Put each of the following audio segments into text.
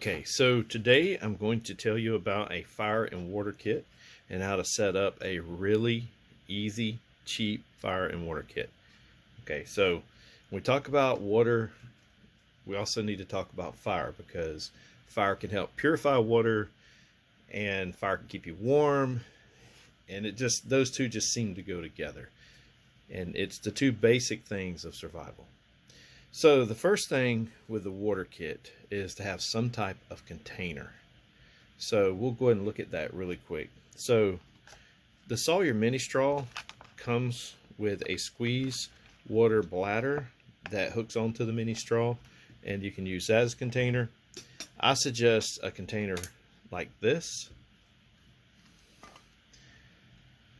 Okay, so today I'm going to tell you about a fire and water kit and how to set up a really easy, cheap fire and water kit. Okay, so when we talk about water, we also need to talk about fire because fire can help purify water and fire can keep you warm, and those two just seem to go together. And it's the two basic things of survival. So the first thing with the water kit is to have some type of container. So we'll go ahead and look at that really quick. So the Sawyer Mini Straw comes with a squeeze water bladder that hooks onto the mini straw, and you can use that as a container. I suggest a container like this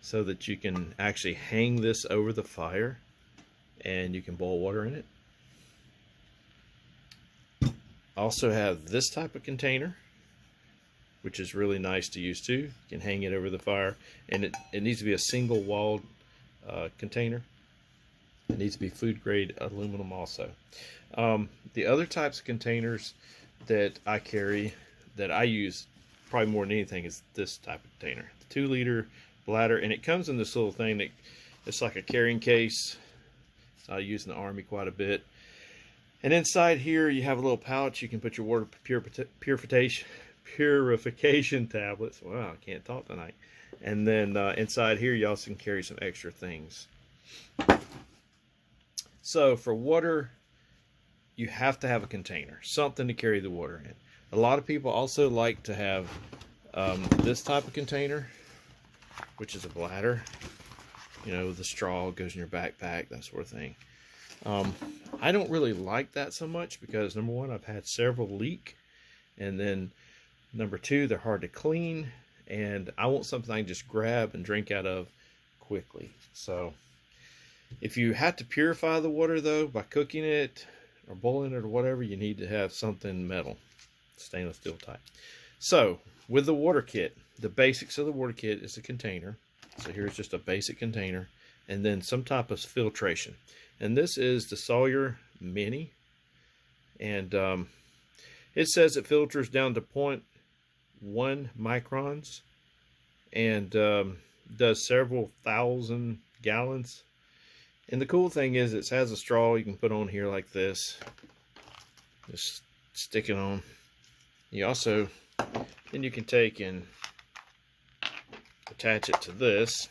so that you can actually hang this over the fire and you can boil water in it. Also have this type of container, which is really nice to use too. You can hang it over the fire, and it needs to be a single walled container. It needs to be food grade aluminum also. The other types of containers that I carry, that I use probably more than anything, is this type of container. The 2 liter bladder, and it comes in this little thing that it's like a carrying case. I use in the Army quite a bit. And inside here you have a little pouch. You can put your water purification tablets. Wow, I can't talk tonight. And then inside here you also can carry some extra things. So for water, you have to have a container, something to carry the water in. A lot of people also like to have this type of container, which is a bladder. You know, the straw goes in your backpack, that sort of thing. I don't really like that so much because, number one, I've had several leak, and then number two, they're hard to clean, and I want something I can just grab and drink out of quickly. So if you have to purify the water though by cooking it or boiling it or whatever, you need to have something metal, stainless steel type. So with the water kit, the basics of the water kit is a container. So here's just a basic container, and then some type of filtration. And this is the Sawyer Mini, and it says it filters down to 0.1 microns and does several thousand gallons. And the cool thing is it has a straw you can put on here like this. Just stick it on. You also, then you can take and attach it to this.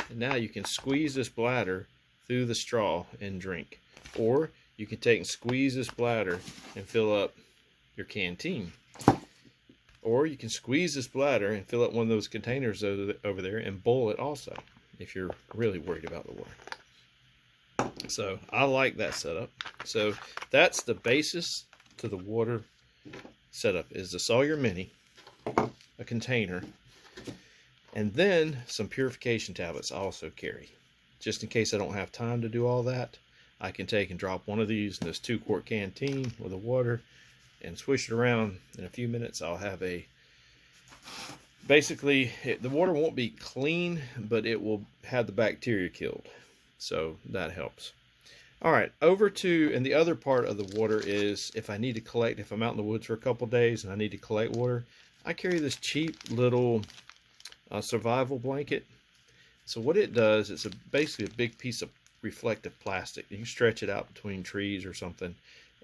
And now you can squeeze this bladder through the straw and drink. Or you can take and squeeze this bladder and fill up your canteen. Or you can squeeze this bladder and fill up one of those containers over there and boil it also, if you're really worried about the water. So I like that setup. So that's the basis to the water setup, is the Sawyer Mini, a container, and then some purification tablets I also carry. Just in case I don't have time to do all that, I can take and drop one of these in this 2-quart canteen with the water and swish it around. In a few minutes I'll have basically the water won't be clean, but it will have the bacteria killed. So that helps. All right, and the other part of the water is if I need to collect, if I'm out in the woods for a couple days and I need to collect water, I carry this cheap little survival blanket. So what it does, it's basically a big piece of reflective plastic. You can stretch it out between trees or something,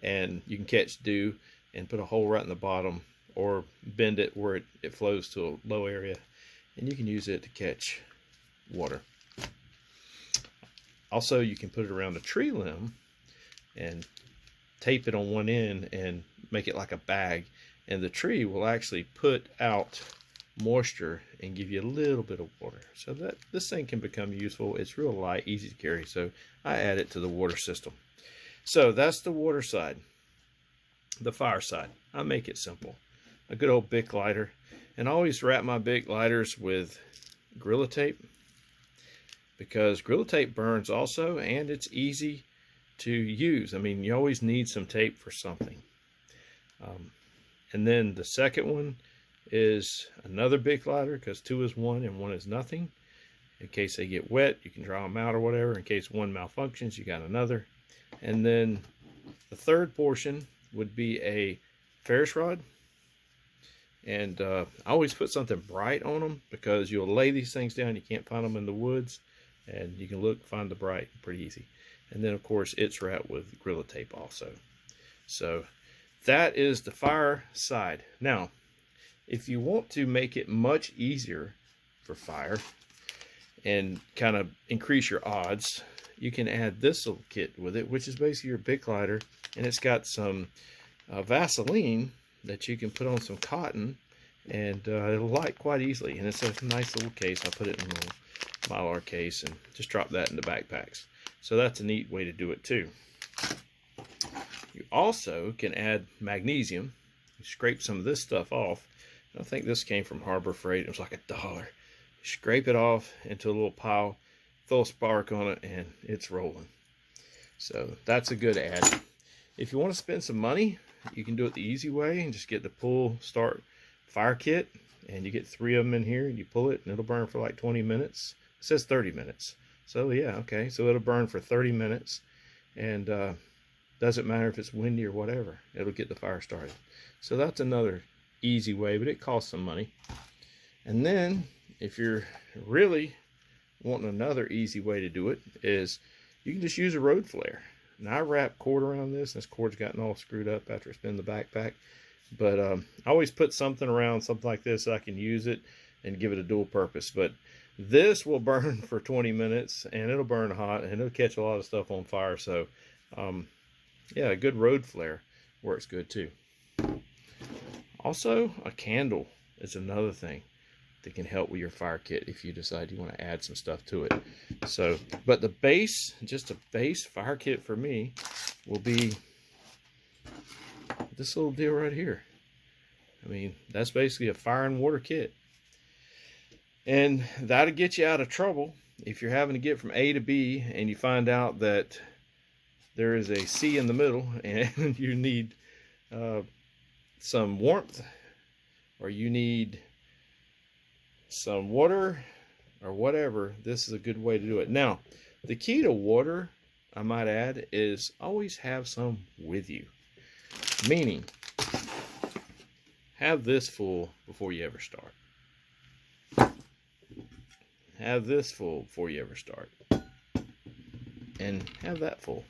and you can catch dew and put a hole right in the bottom, or bend it where it flows to a low area, and you can use it to catch water. Also, you can put it around a tree limb and tape it on one end and make it like a bag, and the tree will actually put out moisture and give you a little bit of water. So that this thing can become useful. It's real light, easy to carry, so I add it to the water system. So that's the water side. The fire side, I make it simple. A good old Bic lighter, and I always wrap my Bic lighters with Gorilla Tape, because Gorilla Tape burns also, and it's easy to use. I mean, you always need some tape for something. And then the second one is another Bic lighter, because 2 is 1 and 1 is nothing. In case they get wet, you can dry them out or whatever. In case one malfunctions, you got another. And then The third portion would be a Ferris rod. And I always put something bright on them because you'll lay these things down, you can't find them in the woods, and you can find the bright pretty easy. And then of course it's wrapped with Gorilla Tape also. So that is the fire side. Now, if you want to make it much easier for fire and kind of increase your odds, you can add this little kit with it, which is basically your Bic lighter, and it's got some Vaseline that you can put on some cotton, and it'll light quite easily. And it's a nice little case. I'll put it in a little Mylar case and just drop that in the backpacks. So that's a neat way to do it too. You also can add magnesium. You scrape some of this stuff off. I think this came from Harbor Freight. It was like $1. Scrape it off into a little pile, throw a spark on it, and it's rolling. So that's a good add. If you want to spend some money, you can do it the easy way and just get the pull start fire kit, and you get 3 of them in here, and you pull it and it'll burn for like 20 minutes. It says 30 minutes. So yeah, okay, so it'll burn for 30 minutes, and doesn't matter if it's windy or whatever, it'll get the fire started. So that's another easy way, but it costs some money. And then if you're really wanting another easy way to do it, is you can just use a road flare. And I wrap cord around this. This cord's gotten all screwed up after it's been in the backpack. But I always put something around something like this so I can use it and give it a dual purpose. But this will burn for 20 minutes, and it'll burn hot, and it'll catch a lot of stuff on fire. So yeah, a good road flare works good too. Also, a candle is another thing that can help with your fire kit if you decide you want to add some stuff to it. So, but the base, just a base fire kit for me, will be this little deal right here. I mean, that's basically a fire and water kit. And that'll get you out of trouble if you're having to get from A to B and you find out that there is a C in the middle and you need some warmth, or you need some water or whatever. This is a good way to do it. Now, the key to water, I might add, is always have some with you. Meaning, have this full before you ever start. Have this full before you ever start. And have that full.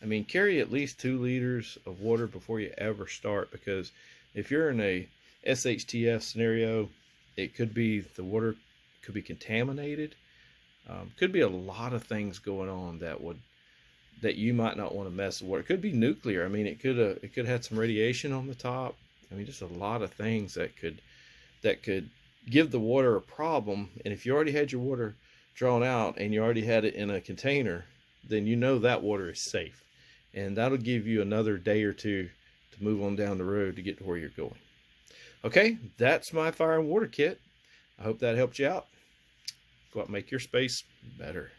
I mean, carry at least 2 liters of water before you ever start, because if you're in a SHTF scenario, it could be the water could be contaminated. Could be a lot of things going on that you might not want to mess with water. It could be nuclear. I mean, it could have some radiation on the top. I mean, just a lot of things that could give the water a problem. And if you already had your water drawn out and you already had it in a container, then you know that water is safe. And that'll give you another day or two to move on down the road to get to where you're going. Okay, that's my fire and water kit. I hope that helped you out. Go out and make your space better.